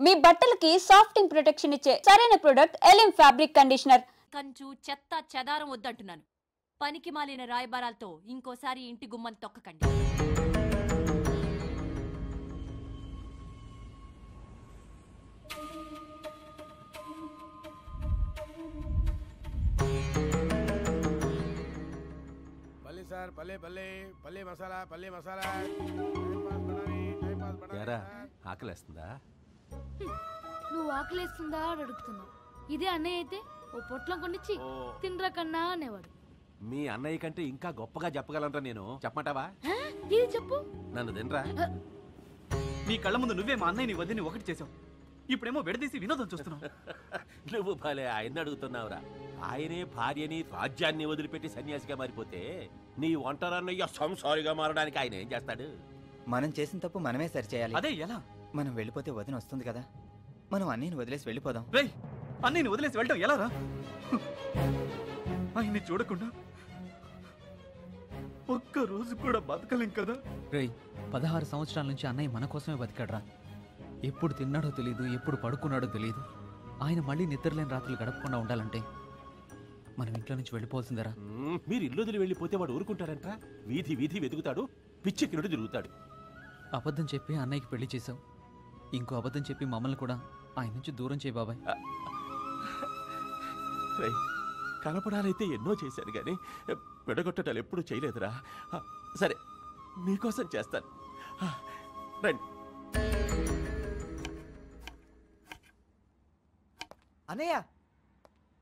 మీ బట్టలకి సాఫ్టింగ్ ప్రొటెక్షన్ ఇచ్చే సరైన ప్రొడక్ట్ ఎలిమ్ ఫ్యాబ్రిక్ కండిషనర్. కంచు చెత్త చెదారం వద్దంటున్నాను. పనికి మాలిన రాయబారాలతో ఇంకోసారి ఇంటి గుమ్మం తొక్కకండి. సార్ పల్లె పల్లె పల్లె మసాలా పల్లె మసాలా. ఆకలేస్తుందా? నువ్వు ఆకలేస్తుందా అని అడుగుతున్నావు. ఇదే అన్నయ్య అయితే ఓ పొట్లం కొనిచ్చి తినరా కన్నా అనేవాడు. మీ అన్నయ్య కంటే ఇంకా గొప్పగా చెప్పగలరా నేను? చెప్పమంటావా? ఇది చెప్పు. నన్ను తినరా. నీ కళ్ళ ముందు నువ్వే మా అన్నయ్యని వదిని ఒకటి చేసావు. ఇప్పుడేమో విడదీసి వినోదం చూస్తున్నావు. నువ్వు భలే ఆయన అడుగుతున్నావురా. ఆయనే భార్యని రాజ్యాన్ని వదిలిపెట్టి సన్యాసిగా మారిపోతే నీ ఒంటరన్నయ్య సంసారిగా మారడానికి ఆయన ఏం చేస్తాడు? మనం చేసిన తప్పు మనమే సరిచేయాలి. అదే ఎలా? మనం వెళ్ళిపోతే వదిన వస్తుంది కదా, మనం అన్నయ్యని వదిలేసి వెళ్ళిపోదాం. రేయ్, అన్నయ్యని వదిలేసి వెళ్ళటం ఎలా రా? ఆయన్ని చూడకుండా ఒక్క రోజు కూడా బతకలేం కదా. రేయ్, 16 సంవత్సరాల నుంచి అన్నయ్య మన కోసమే బతికాడ్రా. ఎప్పుడు తిన్నాడో తెలియదు, ఎప్పుడు పడుకున్నాడో తెలియదు. ఆయన మళ్ళీ నిద్రలేని రాత్రులు గడపకుండా ఉండాలంటే మనం ఇంట్లో నుంచి వెళ్ళిపోవాల్సిందరా. మీరు ఇల్లు వదిలి వెళ్ళిపోతే వాడు ఊరుకుంటారంట. వీధి వీధి వెతుకుతాడు, పిచ్చెక్కినట్టు తిరుగుతాడు. అబద్ధం చెప్పి అన్నయ్యకి పెళ్లి చేశావు. ఇంకో అబద్ధం చెప్పి మమ్మల్ని కూడా ఆయన నుంచి దూరం చేయి బాబాయ్. కలపడాలైతే ఎన్నో చేశాను కానీ విడగొట్టడాలు ఎప్పుడు చేయలేదురా. సరే, మీకోసం చేస్తాను. రండి. అన్నయ్య,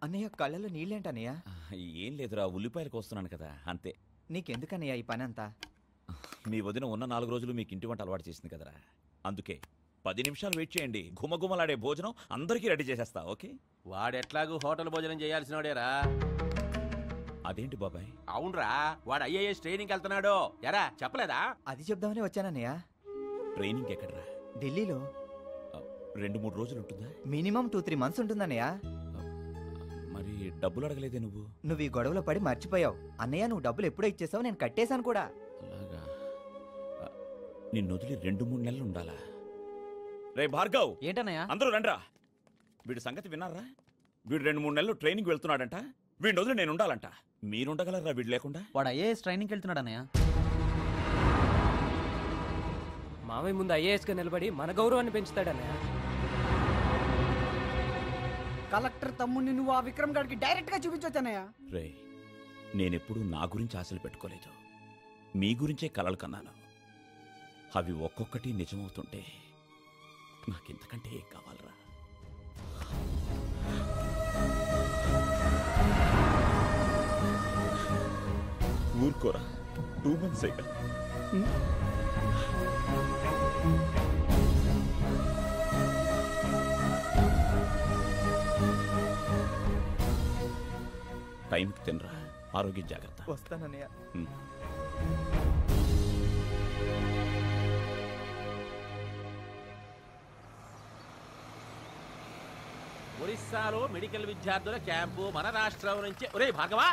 అన్నయ్య కళ్ళలో నీళ్ళేంటన్నయ్య? ఏం లేదురా, ఉల్లిపాయలు కోస్తున్నాను కదా అంతే. నీకెందుకన్నయ్య ఈ పని అంతా? మీ వదిన ఉన్న 4 రోజులు మీకు ఇంటి వంట అలవాటు చేసింది కదరా, అందుకే 10 నిమిషాలు వెయిట్ చేయండి. గుమగుమలాడే భోజనం అందరికీ రెడీ చేసేస్తా. ఓకే? వాడెట్లాగూ హోటల్ భోజనం చేయాల్సిన వాడేరా. అదేంటి బాబాయ్? అవునరా, వాడు IAS ట్రైనింగ్కి వెళ్తున్నాడు. ఎరా చెప్పలేదా? అది చెప్దామని వచ్చానన్నయ్య. ట్రైనింగ్ ఎక్కడరా? ఢిల్లీలో 2-3 రోజులు ఉంటుందా? మినిమం 2-3 మంత్స్ ఉంటుందన్నయ్య. మరి డబ్బులు అడగలేదే నువ్వు? నువ్వు ఈ గొడవలో పడి మర్చిపోయావు. అన్నయ్య, నువ్వు డబ్బులు ఎప్పుడో ఇచ్చేసావు, నేను కట్టేశాను కూడా. అలాగా? నిన్ను వదిలి 2-3 నెలలు ఉండాలా? రే భార్గవ్, ఏంటన్నయ్య? అందరూ రండ్రా. వీడి సంగతి విన్నారా? వీడు 2-3 నెలలు ట్రైనింగ్ వెళ్తున్నాడంట. వీడిని వదిలి నేను ఉండాలంట. మీరుండగలరా వీడు లేకుండా? వాడు IAS ట్రైనింగ్కి వెళ్తున్నాడు అన్నయ్య. మామయ్య ముందు IAS గా నిలబడి మన గౌరవాన్ని పెంచుతాడన్నయ్య. కలెక్టర్ తమ్ముడిని నువ్వు ఆ విక్రమ్ గారికి డైరెక్ట్ గా చూపించొచ్చన్నయ్య. రే, నేనెప్పుడు నా గురించి ఆశలు పెట్టుకోలేదు. మీ గురించే కలలు కన్నాను. అవి ఒక్కొక్కటి నిజమవుతుంటే నాకింతకంటే ఏం కావాలరా? ఊరుకోరా, 2 months టైంకి తినరా. ఆరోగ్యం జాగ్రత్త. వస్తానన్నయ్య. ఒరిస్సాలో మెడికల్ విద్యార్థుల క్యాంపు మన రాష్ట్రం నుంచి. ఒరే భార్గవా,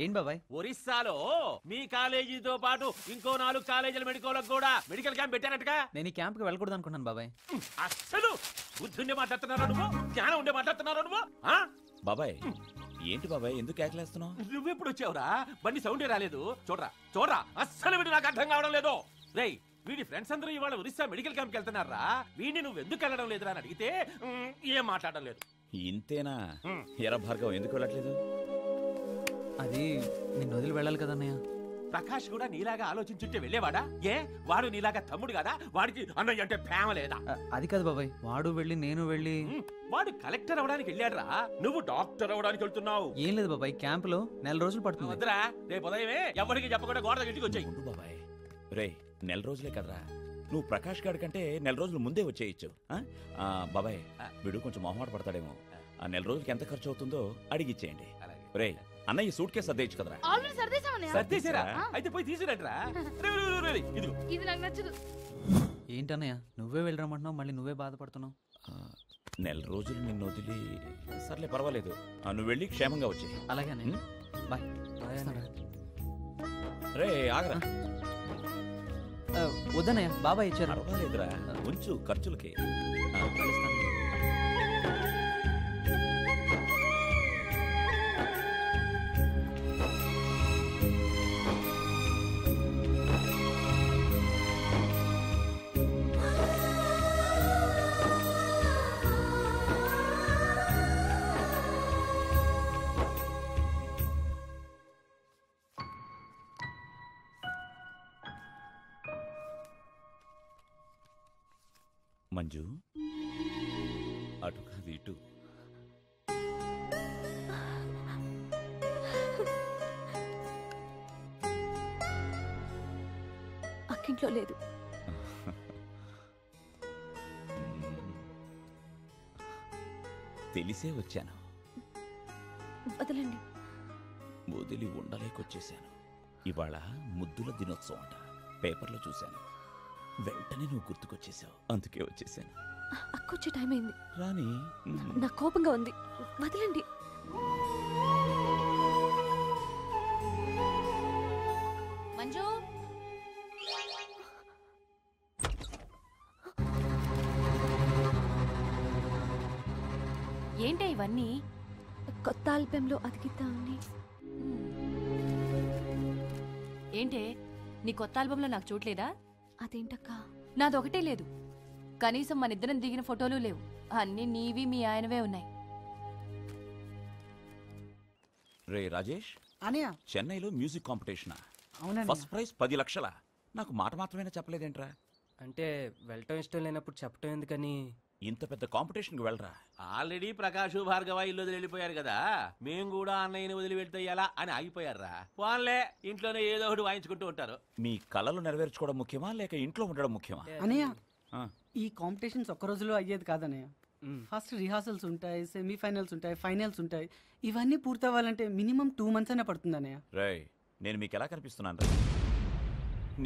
ఏం బాబాయ్? ఒరిస్సాలో మీ కాలేజీతో పాటు ఇంకో 4 కాలేజీల మెడికల్లకు కూడా మెడికల్ క్యాంప్ పెట్టారటగా. నేను ఈ క్యాంప్కి వెళ్ళకూడదు అనుకున్నాను బాబాయ్. అసలు బుద్ధుండే మాట్లాడుతున్నారా నువ్వు? జ్ఞానం ఉండే మాట్లాడుతున్నారా నువ్వు? బాబాయ్, ఏంటి బాబాయ్ ఎందుకు కేకలేస్తున్నావు? నువ్వెప్పుడు వచ్చావురా? బండి సౌండే రాలేదు. చూడరా చూడరా, అస్సలు వీడు నాకు అర్థం కావడం లేదు. రేయ్, వీడి ఫ్రెండ్స్ అందరూ ఇవాళ ఒరిస్సా మెడికల్ క్యాంప్కి వెళ్తున్నారా? వీడిని నువ్వు ఎందుకు వెళ్ళడం లేదురా అని అడిగితే ఏం మాట్లాడడం లేదు. ఇంతేనా? ఎరా భార్గవ్, ఎందుకు వెళ్ళట్లేదు? అది నిన్ను వదిలి వెళ్ళాలి కదన్నయ్య. ప్రకాష్ కూడా నీలాగా ఆలోచించుంటే వెళ్ళేవాడా? ఏ, వాడు నీలాగా తమ్ముడు కదా, వాడికి అన్నయ్య అంటే ప్రేమ లేదా? అది కాదు బాబాయ్, వాడు వెళ్ళి నేను వెళ్ళి. వాడు కలెక్టర్ అవడానికి వెళ్ళాడురా, నువ్వు డాక్టర్ అవడానికి వెళ్తున్నావు. ఏం లేదు బాబాయ్, క్యాంపులో 4 రోజులు పడుతుంది. వద్దురా, రేపు ఉదయమే ఎవరికి చెప్పకుండా గోడ ఇంటికి వచ్చాయి. బాబాయ్, రే 4 రోజులే కదరా, నువ్వు ప్రకాష్ గారి కంటే 4 రోజులు ముందే వచ్చేయచ్చు. బాబాయ్, వీడు కొంచెం మొహమాట పడతాడేమో. ఆ 4 రోజులకి ఎంత ఖర్చు అవుతుందో అడిగిచ్చేయండి. రే, అన్నయ్య సూట్ కేసు సర్దేయచ్చు కదరా? ఆల్రెడీ సర్దేశామన్నయ్య. సర్దేశారా? అయితే పోయి తీసుకురండిరా. ఇది నాకు నచ్చదు. ఏంటన్నయ్య, నువ్వే వెళ్ళరమంటున్నావు, మళ్ళీ నువ్వే బాధపడుతున్నావు. 4 రోజులు నిన్ను వదిలి. సర్లే పర్వాలేదు, నువ్వు వెళ్ళి క్షేమంగా వచ్చి. అలాగే బాయ్. రే ఆగరా. వద్దనయ్య, బాబాయ్ ఇచ్చారు. పర్వాలేదురా, ఉంచు ఖర్చులకి. మంజు, అటు కాదు ఇటు. అక్కింట్లో లేదు. తెలిసే వచ్చాను. వదలండి. వదిలి ఉండలేకొచ్చేసాను. ఇవాళ ముద్దుల దినోత్సవం అంట. పేపర్లో చూశాను. వెంటనే నువ్వు గుర్తుకొచ్చేసావు, అందుకే వచ్చేసాను. అక్కొచ్చే టైం అయింది. రాని, నా కోపంగా ఉంది, వదలండి. మంజు, ఏంటే ఇవన్నీ? కొత్త ఆల్బమ్లో అతికిద్దామని. ఏంటే నీ కొత్త ఆల్బంలో నాకు చూడలేదా? అదేంటక్క? నాదొకటే లేదు. కనీసం మన ఇద్దరం దిగిన ఫోటోలు లేవు. అన్నీ నీవి మీ ఆయనవే ఉన్నాయి. రే రాజేష్, అనియా చెన్నైలో మ్యూజిక్ కాంపిటీషనా? అవునండి. First prize 10 లక్షలా? నాకు మాట మాత్రమే చెప్పలేదేంట్రా? అంటే వెళ్ళటం ఇష్టం లేనప్పుడు చెప్పటం ఎందుకని. ఇంత పెద్ద కాంపిటీషన్కి వెళ్ళరా? ఆల్రెడీ ప్రకాష్ భార్గవ ఇల్లు వదిలి వెళ్ళిపోయారు కదా, మేము కూడా అన్నయ్యని వదిలి వెళ్తాయాలా అని ఆగిపోయారా? వాళ్ళే ఇంట్లోనే ఏదో ఒకటి వాయించుకుంటూ ఉంటారు. మీ కళలు నెరవేర్చుకోవడం ముఖ్యమా లేక ఇంట్లో ఉండడం ముఖ్యమా? అనియా ఈ కాంపిటీషన్స్ ఒక్క రోజులో అయ్యేది కాదనయ్య. ఫస్ట్ రిహార్సల్స్ ఉంటాయి, సెమీఫైనల్స్ ఉంటాయి, ఫైనల్స్ ఉంటాయి. ఇవన్నీ పూర్తవ్వాలంటే మినిమం 2 months అయినా పడుతుంది అన్నయ్య. రేయ్, నేను మీకు ఎలా కనిపిస్తున్నాను రా?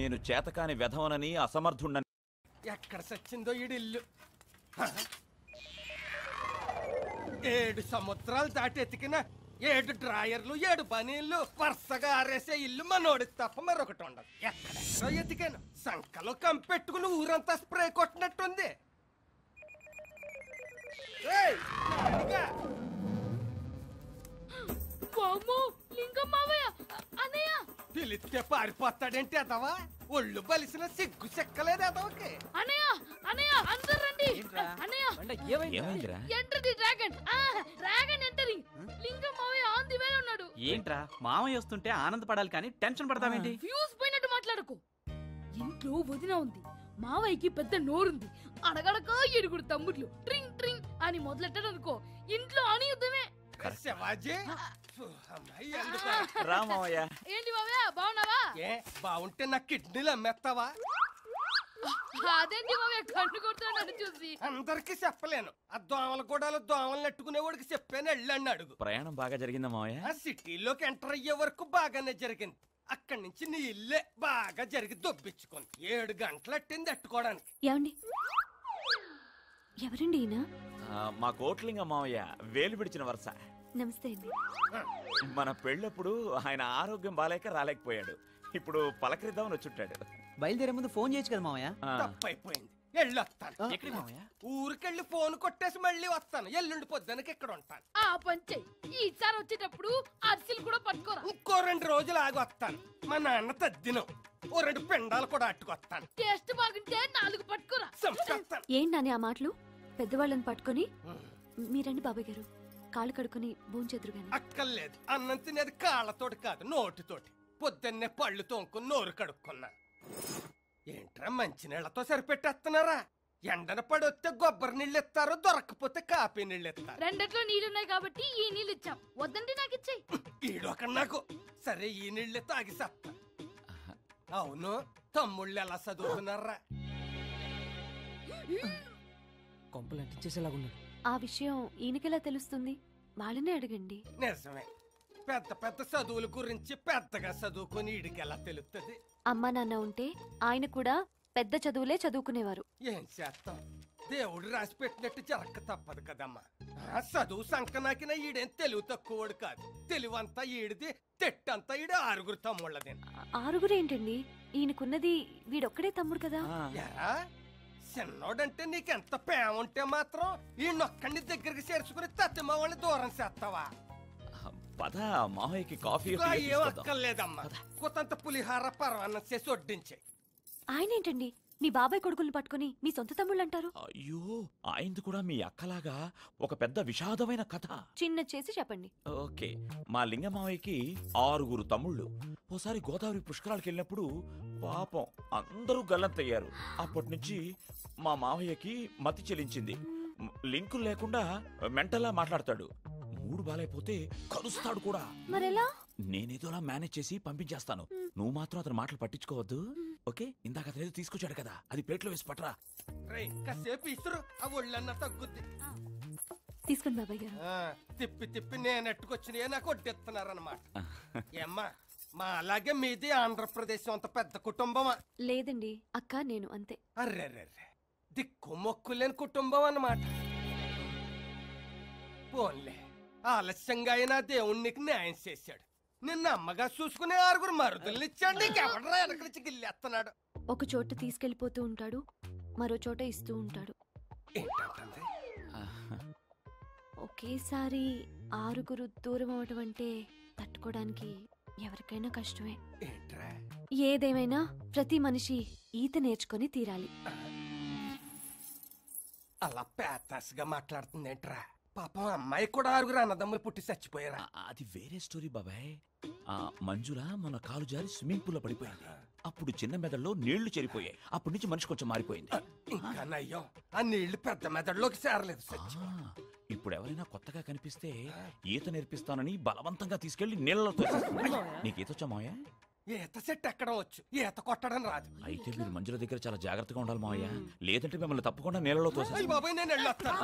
నేను చేతకాని వెధవనని, అసమర్థుండని. ఎక్కడ సచ్చిందో ఈడిల్లు. 7 సముద్రాలు దాటి ఎతికిన 7 డ్రాయర్లు, 7 బనీళ్లు వరుసగా ఆరేసే ఇల్లు మనోడి తప్ప మరొకటి ఉండదు. ఎక్కడెక్కడో ఎతికాను, సంకలో కంపెట్టుకుని ఊరంతా స్ప్రే కొట్టినట్టుంది. పిలిస్తే పారిపోతాడేంటి అదవా? ఒళ్ళు బలిసిన సిగ్గు చెక్కలేదు అదవకి. ఏంట్రా మామయ్య వస్తుంటే ఆనందపడాలి కానీ టెన్షన్ పడతావేంటి? ఫ్యూజ్ పోయినట్టు మాట్లాడకు. ఇంట్లో వదిన ఉంది, మావయ్యకి పెద్ద నోరుంది. అడగడక 7 తమ్ముళ్ళు ట్రింగ్ ట్రింగ్ అని మొదలెట్టాడు అనుకో, ఇంట్లో అనియుద్ధమే. శివాజీ రామయ్య, ఏంటి మావయ్య బాగున్నావా? ఏ బాగుంటే నా కిడ్నీలు అమ్మేస్తావా? అదేంటి మావయ్య కన్ను కొడుతున్నాడు చూసి. అందరికి చెప్పలేను, ఆ దోమల గూడాలు దోమలు నెట్టుకునేవాడికి చెప్పాను వెళ్ళండి అడుగు. ప్రయాణం బాగా జరిగిందా మావయ్య? ఆ సిటీలోకి ఎంటర్ అయ్యే వరకు బాగానే జరిగింది. అక్కడి నుంచి నీ ఇల్లే బాగా జరిగి దొబ్బించుకుంది. 7 గంటలు అట్టింది తట్టుకోవడానికి. ఏమండి, ఎవరండి ఈయన? మా కోట్లింగ మావయ్య, వేలు విడిచిన వరుస. నమస్తే అండి. మన పెళ్ళప్పుడు ఆయన ఆరోగ్యం బాలేక రాలేకపోయాడు. ఇప్పుడు పలకరిద్దామని వచ్చుంటాడు. బయలుదేరే ముందు ఫోన్ చేయొచ్చు కదా మావయ్య. తప్పైపోయింది, వెళ్ళొస్తాను. ఎక్కడికి మావయ్య? ఊరికెళ్ళి ఫోన్ కొట్టేసి మళ్ళీ వస్తాను. ఎల్లుండి పొద్దునకి ఇక్కడ ఉంటాను. ఆ పంచే ఈసారి వచ్చేటప్పుడు అరిసెలు కూడా పట్టుకోరా. ఇంకో 2 రోజులు ఆగి వస్తాను. మా నాన్న తద్దినం, ఓ 2 పిండాలు కూడా అట్టుకొస్తాను. టేస్ట్ బాగుంటే 4 పట్టుకోరా. ఏంటని ఆ మాటలు? పెద్దవాళ్ళని పట్టుకొని మీరండి బాబాయ్ గారు, కాళ్ళు కడుక్కొని భోంచెదురు గాని. అక్కర్లేదు, అన్నం తినేది కాళ్ళతోటి కాదు నోటితోటి. పొద్దున్నే పళ్ళు తోముకుని నోరు కడుక్కున్నా. ఏంట్రా మంచినీళ్లతో సరిపెట్టేస్తున్నారా? ఎండన పడొస్తే కొబ్బరి నీళ్ళు ఇస్తారు, దొరకపోతే కాపీ నీళ్ళు ఇస్తారు. రెండిట్లో నీళ్ళున్నాయి కాబట్టి ఈ నీళ్ళు ఇచ్చాం. వద్దంటే నాకు ఇచ్చాయి. ఈడొక నాకు సరే ఈ నీళ్ళే తాగి సత్తా. అవును, తమ్ముళ్ళు ఎలా చదువుతున్నారా? కొంపలు అంటించేసేలాగున్నాడు. ఆ విషయం ఈయనకెలా తెలుస్తుంది? వాళ్ళనే అడగండి. నిజమే, పెద్ద పెద్ద చదువుల గురించి పెద్దగా చదువుకుని ఈడికి ఎలా తెలుస్తుంది? అమ్మా నాన్న ఉంటే ఆయన కూడా పెద్ద చదువులే చదువుకునేవారు. ఏం చేస్తాం, దేవుడు రాసి పెట్టినట్టు జరక్క తప్పదు కదమ్మా. ఆ చదువు సంకనాకిన ఈడేం తెలుగు తక్కువడు కాదు. తెలివంతా ఈడిది, తెట్టంతా ఈడు 6 తమ్ముళ్ళది. 6 ఏంటండి? ఈయనకున్నది వీడొక్కడే తమ్ముడు కదా. ఎరా చిన్నోడంటే నీకెంత ప్రేమ ఉంటే మాత్రం ఈ నొక్కడిని దగ్గరికి చేర్చుకుని తత్తిమ వాళ్ళని దూరం చేస్తావా? పద మావయ్యకి కాఫీ ఏం అక్కర్లేదమ్మా, కొత్తంత పులిహార పరవాన్నం చేసి వడ్డించే. ఆయన ఏంటండి మీ బాబాయ్ కొడుకుల్ని పట్టుకుని మీ సొంత తమ్ముళ్ళు అంటారు? అయ్యో, ఆయనది కూడా మీ అక్కలాగా ఒక పెద్ద విషాదమైన కథ. చిన్న చేసి చెప్పండి. ఓకే, మా లింగమావయ్యకి 6 తమ్ముళ్ళు. ఓసారి గోదావరి పుష్కరాలకు వెళ్ళినప్పుడు పాపం అందరూ గల్లంతయ్యారు. అప్పటి నుంచి మా మావయ్యకి మతి చెలించింది. లింకులు లేకుండా మెంటల్లా మాట్లాడతాడు. మూడు బాలైపోతే కలుస్తాడు కూడా. మరెలా? నేనేదోలా మేనేజ్ చేసి పంపించేస్తాను. నువ్వు మాత్రం అతని మాటలు పట్టించుకోవద్దు, ఓకే? ఇందాక అతనేదో తీసుకొచ్చాడు కదా, అది ప్లేట్లో వేసి పట్టరా. కాసేపు ఇసురు, ఆ ఒళ్ళన్నా తగ్గుద్ది. తీసుకోండి బాబాయ్ గారు. తిప్పి తిప్పి నేను ఎట్టుకొచ్చిన నాకు వడ్డిస్తున్నారన్నమాట. ఏమ్మా, మా అలాగే మీది ఆంధ్రప్రదేశ్ అంత పెద్ద కుటుంబమా? లేదండి, అక్క నేను అంతే. అర్రెర్రె, దిక్కు మొక్కు లేని కుటుంబం అన్నమాట. పోన్లే, ఆలస్యంగా అయినా దేవుడు నీకు న్యాయం చేశాడు. నిన్న అమ్మగా చూసుకునే 6 మరుదుల్ని ఇచ్చాడు. నీకెవడరా వెనకలిచ్చి గిల్లేస్తున్నాడు? ఒక చోట తీసుకెళ్లిపోతూ ఉంటాడు, మరో చోట ఇస్తూ ఉంటాడు. ఏంటంటే ఒకేసారి 6 దూరం అవటం అంటే తట్టుకోవడానికి ఎవరికైనా కష్టమే. ఏదేమైనా ప్రతి మనిషి ఈత నేర్చుకొని తీరాలి. అలా పేతాస్గా మాట్లాడుతుందేంట్రా? పాపం అమ్మాయి కూడా 6 అన్నదమ్ములు పుట్టి చచ్చిపోయారా? అది వేరే స్టోరీ బాబాయ్. మంజుల మన కాలు జారి స్విమ్మింగ్ పూల్ లో పడిపోయింది. అప్పుడు చిన్న మెదడులో నీళ్లు చేరిపోయాయి. అప్పటి నుంచి మనిషి కొంచెం మారిపోయింది. ఇంకా నయ్యం, ఆ నీళ్లు పెద్ద మెదడులోకి చేరలేదు. ఇప్పుడు ఎవరైనా కొత్తగా కనిపిస్తే ఈత నేర్పిస్తానని బలవంతంగా తీసుకెళ్లి నీళ్ళలో తోసేస్తుంది. నీకు ఈత వచ్చా మావయ్య? ఈత చెట్టు ఎక్కడం వచ్చు, ఈత కొట్టడం రాదు. అయితే మీరు మంజుల దగ్గర చాలా జాగ్రత్తగా ఉండాలి మావయ్య, లేదంటే మిమ్మల్ని తప్పకుండా నీళ్ళలో తోసేస్తుంది. బాబాయ్ నేను వెళ్ళొస్తాను.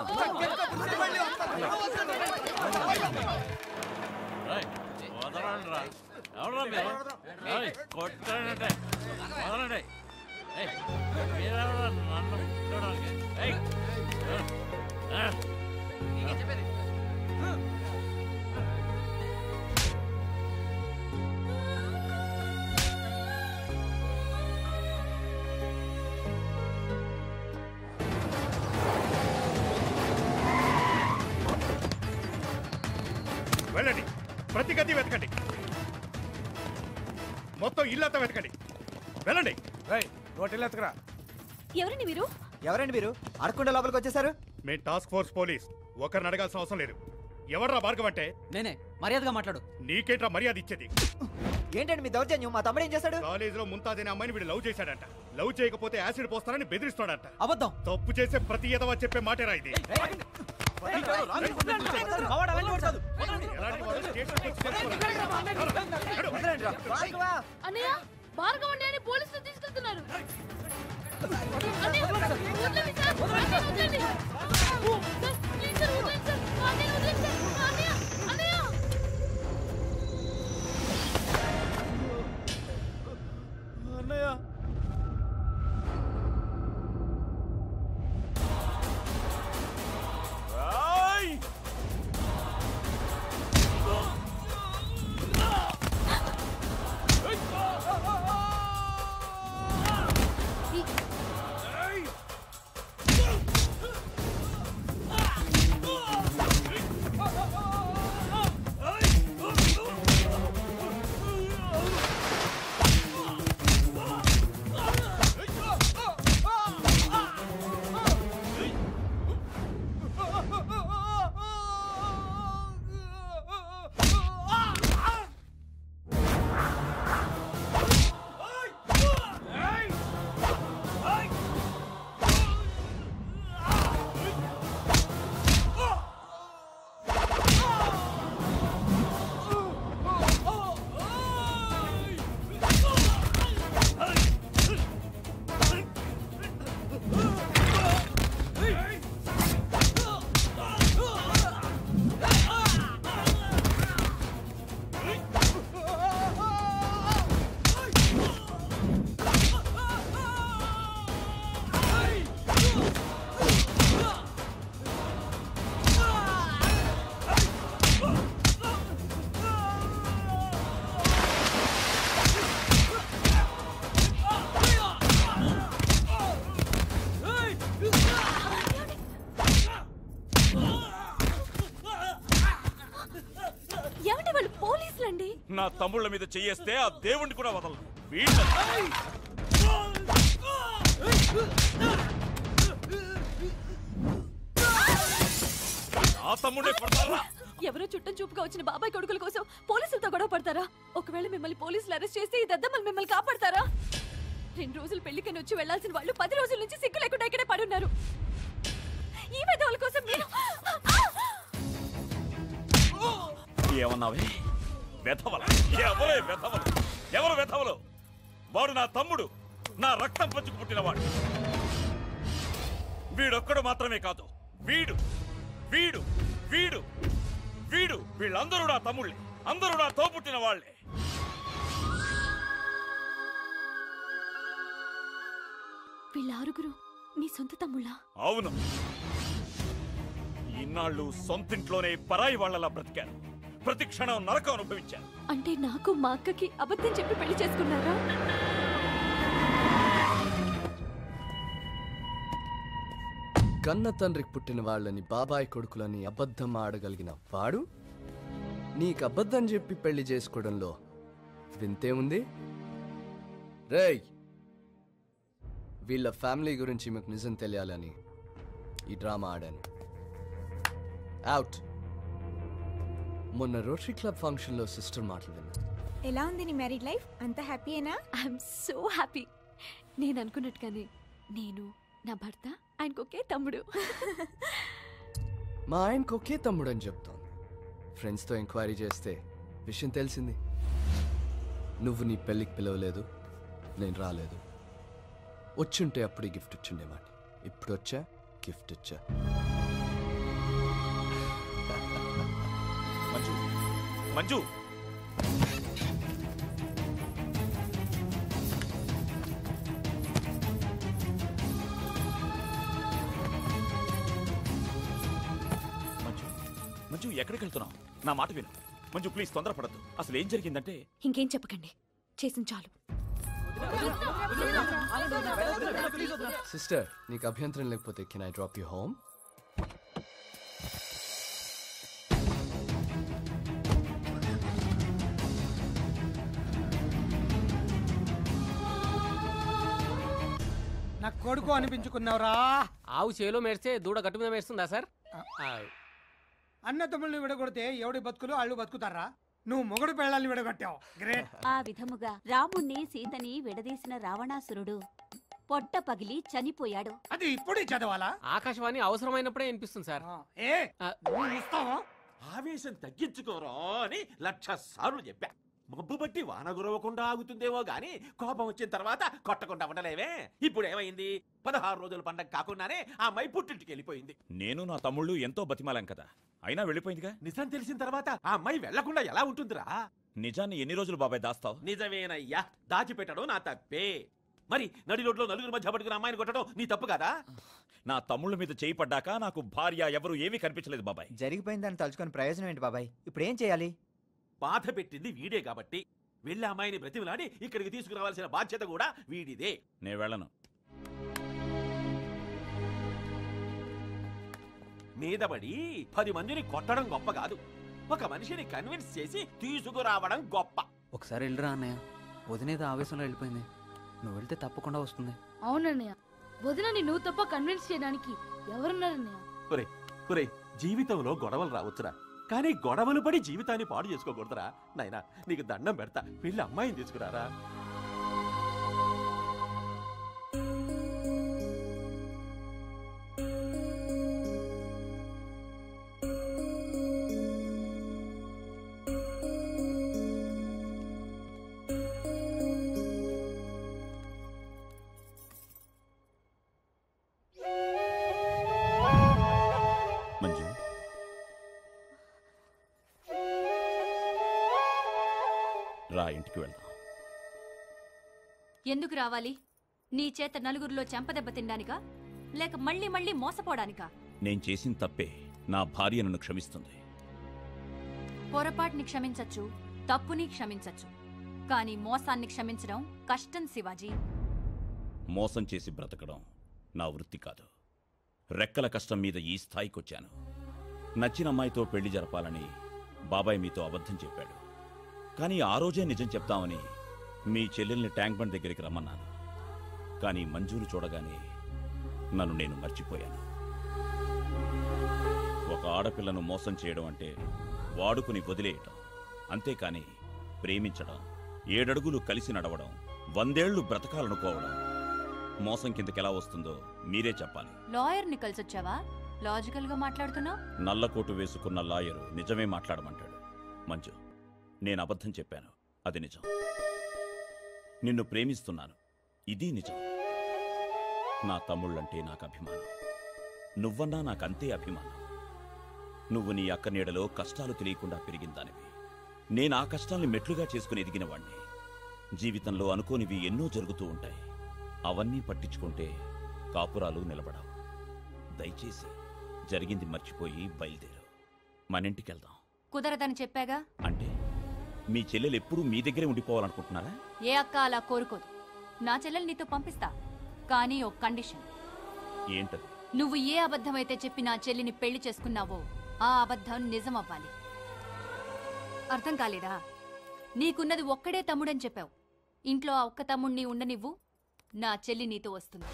వెళ్ళండి, ప్రతి గది వెతకండి, మొత్తం ఇల్లంతా వెతకండి. వెళ్ళండి. రోటీలు ఎత్తకరా. ఎవరండి మీరు? ఎవరండి మీరు? అడగకుండా లోపలికి వచ్చేసారు? మేము టాస్క్ ఫోర్స్ పోలీస్. ఒకరిని అడగాల్సిన అవసరం లేదు. ఎవర్రా భార్గవ్ అంటే? నేనే. మర్యాదగా మాట్లాడు. నీకేంట్రా మర్యాద ఇచ్చేది? ఏంటండి మీ దౌర్జన్యం? మా తమ్ముడు ఏం చేశాడు? కాలేజీలో ముంతాజ్ అనే అమ్మాయిని వీడు లవ్ చేశాడంట. లవ్ చేయకపోతే యాసిడ్ పోస్తానని బెదిరిస్తాడంట. అబద్ధం. తప్పు చేసే ప్రతి ఎదవా చెప్పే మాటేరా ఇది. అన్నయ్య, భార్గవ్ అని పోలీసులు తీసుకెళ్తున్నారు. నా తమ్ముళ్ళ మీద చెయ్యేస్తే ఆ దేవుణ్ణి కూడా వదలను. వీళ్ళ నా తమ్ముడే కొడతారా? ఎవరో చుట్టం చూపుగా వచ్చిన బాబాయ్ కొడుకుల కోసం పోలీసులతో గొడవ పడతారా? ఒకవేళ మిమ్మల్ని పోలీసులు అరెస్ట్ చేస్తే ఈ దద్దమ్మలు మిమ్మల్ని కాపాడతారా? 2 రోజులు పెళ్లికని వచ్చి వెళ్లాల్సిన వాళ్ళు 10 రోజుల నుంచి సిగ్గు లేకుండా ఇక్కడే పడున్నారు. ఈ విధవుల కోసం మీరు ఏమన్నావే? వెధవల? ఎవరే వెధవలు? ఎవరు వెధవలు? వాడు నా తమ్ముడు, నా రక్తం పంచుకు పుట్టినవాడు. వీడొక్కడు మాత్రమే కాదు, వీడు వీడు వీడు వీడు వీళ్ళందరూ నా తమ్ముళ్ళే, అందరూ నా తోపుట్టిన వాళ్ళే. వీళ్ళ 6 నీ సొంత తమ్ముళ్ళా? అవును, ఇన్నాళ్ళు సొంతింట్లోనే పరాయి వాళ్ళలా బ్రతికాను. ప్రతి క్షణం నరకం అనుభవించాను. అంటే నాకు మా అక్కకి అబద్ధం చెప్పి పెళ్లి చేసుకున్నారా? కన్న తండ్రికి పుట్టిన వాళ్ళని బాబాయ్ కొడుకులని అబద్ధం ఆడగలిగిన వాడు నీకు అబద్ధం చెప్పి పెళ్లి చేసుకోవడంలో వింతే ఉంది. రేయ్, వీళ్ళ ఫ్యామిలీ గురించి మీకు నిజం తెలియాలని ఈ డ్రామా ఆడాను. అవుట్. మొన్న రోటరీ క్లబ్ ఫంక్షన్లో సిస్టర్ మాటలు విన్నా. ఎలా ఉంది నీ మ్యారీడ్ లైఫ్? అంత హ్యాపీయేనా? I'm so happy. నేను అనుకున్నట్టుగానే నేను, నా భర్త, ఆయనకు ఒకే తమ్ముడు. మా ఆయనకు ఒకే తమ్ముడు అని చెప్తాను. ఫ్రెండ్స్తో ఎంక్వైరీ చేస్తే విషయం తెలిసింది. నువ్వు నీ పెళ్ళికి పిలవలేదు, నేను రాలేదు. వచ్చుంటే అప్పుడు గిఫ్ట్ ఇచ్చుండేవాడిని. ఇప్పుడు వచ్చా, గిఫ్ట్ ఇచ్చా. మంజు, మంజు, మంజు, ఎక్కడికి వెళ్తున్నావు? నా మాట విను మంజు, ప్లీజ్ తొందరపడద్దు. అసలు ఏం జరిగిందంటే... ఇంకేం చెప్పకండి, చేసిన చాలు. సిస్టర్, నీకు అభ్యంతరం లేకపోతే can I drop you home? నా కొడుకు అనిపించుకున్నావురా. ఆవు చేలో మేడిస్తే దూడ గట్టు మీద మేడుస్తుందా సార్? అన్న తమ్ముళ్ళని విడగొడితే ఎవడి బతుకులు అళ్ళు బతుకుతారా? నువ్వు మొగుడు పెళ్ళాలని విడగొట్టావు. గ్రేట్. ఆ విధముగా రాముణ్ణి సీతని విడదీసిన రావణాసురుడు పొట్ట పగిలి చనిపోయాడు. అది ఇప్పుడే చదవాలా? ఆకాశవాణి అవసరమైనప్పుడే వినిపిస్తుంది సార్. ఆవేశం తగ్గించుకోరా అని 1,00,000 సార్లు చెప్పా. మబ్బు బట్టి వాన గురవకుండా ఆగుతుందేమో గాని కోపం వచ్చిన తర్వాత కొట్టకుండా ఉండలేవే. ఇప్పుడు ఏమైంది? 16 రోజుల పండగ కాకుండానే ఆ అమ్మాయి పుట్టింటికి వెళ్ళిపోయింది. నేను నా తమ్ముళ్ళు ఎంతో బతిమాలాం కదా, అయినా వెళ్ళిపోయిందిగా. నిజం తెలిసిన తర్వాత ఆ అమ్మాయి వెళ్లకుండా ఎలా ఉంటుందిరా? నిజాన్ని ఎన్ని రోజులు బాబాయ్ దాస్తావు? నిజమేనయ్యా, దాచిపెట్టడం నా తప్పే. మరి నడి రోడ్లో నలుగురు మధ్య పట్టుకుని అమ్మాయిని కొట్టడం నీ తప్పు కదా? నా తమ్ముళ్ళ మీద చేయి పడ్డాక నాకు భార్య ఎవరు ఏమీ కనిపించలేదు బాబాయ్. జరిగిపోయిందని తలుచుకొని ప్రయోజనం ఏంటి బాబాయ్? ఇప్పుడు ఏం చేయాలి? బాధ పెట్టింది వీడే కాబట్టి వెళ్ళి అమ్మాయిని బ్రతిమలాడి ఇక్కడికి తీసుకురావాల్సిన బాధ్యత కూడా వీడిదే. నేను వెళ్ళను. మీదబడి 10 మందిని కొట్టడం గొప్ప కాదు, ఒక మనిషిని కన్విన్స్ చేసి తీసుకురావడం గొప్ప. ఒకసారి వెళ్ళరా అన్నయ్య, వదినేదో ఆవేశంలో వెళ్ళిపోయింది. నువ్వు వెళ్తే తప్పకుండా వస్తుంది. అవునన్నయ్య, వదినని నువ్వు తప్ప కన్విన్స్ చేయడానికి ఎవరున్నారన్నయ్య? ఒరే ఒరే, జీవితంలో గొడవలు రావచ్చురా, కానీ గొడవలు పడి జీవితాన్ని పాడు చేసుకోకూడదురా. నాయనా, నీకు దండం పెడతా, వెళ్ళి అమ్మాయిని తీసుకురారా. మంజు, రా, ఇంటికి వెళ్దాం. ఎందుకు రావాలి? నీ చేత నలుగురిలో చెంపదెబ్బ తినడానికా, లేక మళ్ళీ మళ్ళీ మోసపోవడానికా? నేను చేసిన తప్పే నా భార్య నన్ను క్షమిస్తుంది. పొరపాటుని క్షమించచ్చు, తప్పుని క్షమించచ్చు, కానీ మోసాన్ని క్షమించడం కష్టం శివాజీ. మోసం చేసి బ్రతకడం నా వృత్తి కాదు. రెక్కల కష్టం మీద ఈ స్థాయికొచ్చాను. నచ్చిన అమ్మాయితో పెళ్లి జరపాలని బాబాయ్ మీతో అబద్ధం చెప్పాడు. కానీ ఆ రోజే నిజం చెప్తామని మీ చెల్లెల్ని ట్యాంక్ బండ్ దగ్గరికి రమ్మన్నాను. కానీ మంజుని చూడగానే నన్ను నేను మర్చిపోయాను. ఒక ఆడపిల్లను మోసం చేయడం అంటే వాడుకుని వదిలేయటం, అంతేకాని ప్రేమించడం, 7 అడుగులు కలిసి నడవడం, 100 ఏళ్లు బ్రతకాలనుకోవడం మోసం కిందకెలా వస్తుందో మీరే చెప్పాలి. లాయర్ని కలిసొచ్చావా? లాజికల్ గా మాట్లాడుతున్నావు. నల్లకోటు వేసుకున్న లాయరు నిజమే మాట్లాడమంటాడు. మంజు, నేను అబద్ధం చెప్పాను, అది నిజం. నిన్ను ప్రేమిస్తున్నాను, ఇది నిజం. నా తమ్ముళ్ళంటే నాకు అభిమానం, నువ్వన్నా నాకంతే అభిమానం. నువ్వు నీ అక్క నీడలో కష్టాలు తెలియకుండా పెరిగిందానివి. నేను ఆ కష్టాల్ని మెట్లుగా చేసుకుని ఎదిగినవాణ్ణి. జీవితంలో అనుకోనివి ఎన్నో జరుగుతూ ఉంటాయి. అవన్నీ పట్టించుకుంటే కాపురాలు నిలబడవు. దయచేసి జరిగింది మర్చిపోయి బయలుదేరు, మనింటికెళ్దాం. కుదరదని చెప్పాగా. అంటే మీ చెల్లెలు ఎప్పుడూ మీ దగ్గరే ఉండిపోవాలనుకుంటున్నారా? ఏ అక్క అలా కోరుకోదు. నా చెల్లెలు నీతో పంపిస్తా, కానీ ఓ కండిషన్. ఏంటది? నువ్వు ఏ అబద్ధమైతే చెప్పి నా చెల్లిని పెళ్లి చేసుకున్నావో ఆ అబద్ధం నిజం అవ్వాలి. అర్థం కాలేదా? నీకున్నది ఒక్కడే తమ్ముడని చెప్పావు. ఇంట్లో ఆ ఒక్క తమ్ముణ్ణి ఉండనివ్వు, నా చెల్లి నీతో వస్తుంది.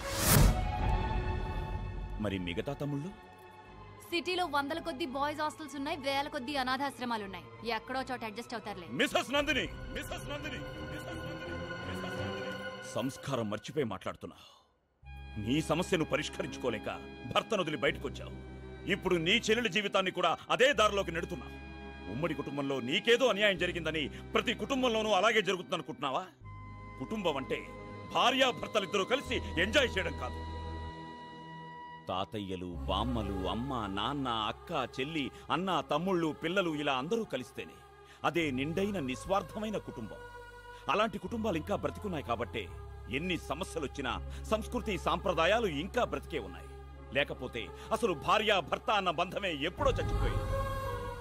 మరి మిగతా తమ్ముళ్ళు? సిటీలో 100 కొద్దీ బాయ్స్ హాస్టల్స్ ఉన్నాయి, 1000 కొద్దీ అనాథాశ్రమాలున్నాయి. ఎక్కడో చోట అడ్జస్ట్ అవుతారులే. మిసెస్ నందిని, సంస్కారం మర్చిపోయి మాట్లాడుతున్నా. నీ సమస్యను పరిష్కరించుకోలేక భర్తను వదిలి బయటకొచ్చావు. ఇప్పుడు నీ చెల్లెలి జీవితాన్ని కూడా అదే దారిలోకి నెడుతున్నా. ఉమ్మడి కుటుంబంలో నీకేదో అన్యాయం జరిగిందని ప్రతి కుటుంబంలోనూ అలాగే జరుగుతుందనుకుంటున్నావా? కుటుంబం అంటే భార్యాభర్తలిద్దరూ కలిసి ఎంజాయ్ చేయడం కాదు. తాతయ్యలు, బామ్మలు, అమ్మ, నాన్న, అక్క, చెల్లి, అన్న, తమ్ముళ్ళు, పిల్లలు ఇలా అందరూ కలిస్తేనే అదే నిండైన నిస్వార్థమైన కుటుంబం. అలాంటి కుటుంబాలు ఇంకా బ్రతికున్నాయి కాబట్టే ఎన్ని సమస్యలొచ్చినా సంస్కృతి సాంప్రదాయాలు ఇంకా బ్రతికే ఉన్నాయి. లేకపోతే అసలు భార్యాభర్త అన్న బంధమే ఎప్పుడో చచ్చిపోయింది.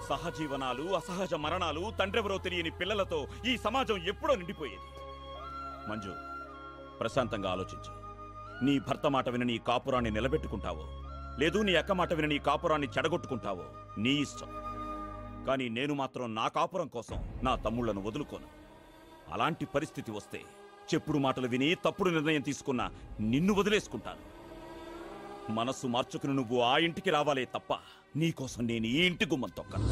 సహజీవనాలు, అసహజ మరణాలు, తండ్రెవరో తెలియని పిల్లలతో ఈ సమాజం ఎప్పుడో నిండిపోయేది. మంజు, ప్రశాంతంగా ఆలోచించు. నీ భర్త మాట విని నీ కాపురాన్ని నిలబెట్టుకుంటావో, లేదు నీ అక్క మాట విని నీ కాపురాన్ని చెడగొట్టుకుంటావో నీ ఇష్టం. కానీ నేను మాత్రం నా కాపురం కోసం నా తమ్ముళ్లను వదులుకోను. అలాంటి పరిస్థితి వస్తే చెప్పుడు మాటలు విని తప్పుడు నిర్ణయం తీసుకున్న నిన్ను వదిలేసుకుంటాను. మనస్సు మార్చుకుని నువ్వు ఆ ఇంటికి రావాలే తప్ప నీకోసం నేను ఈ ఇంటి గుమ్మం తొక్కను.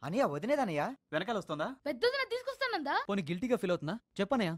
అనయ్య, వదిలేదనయ్య వెనకాల వస్తుందా? పెద్దదిన తీసుకొస్తానందా? పోనీ గిల్టీగా ఫీల్ అవుతుందా? చెప్పనయ్యా.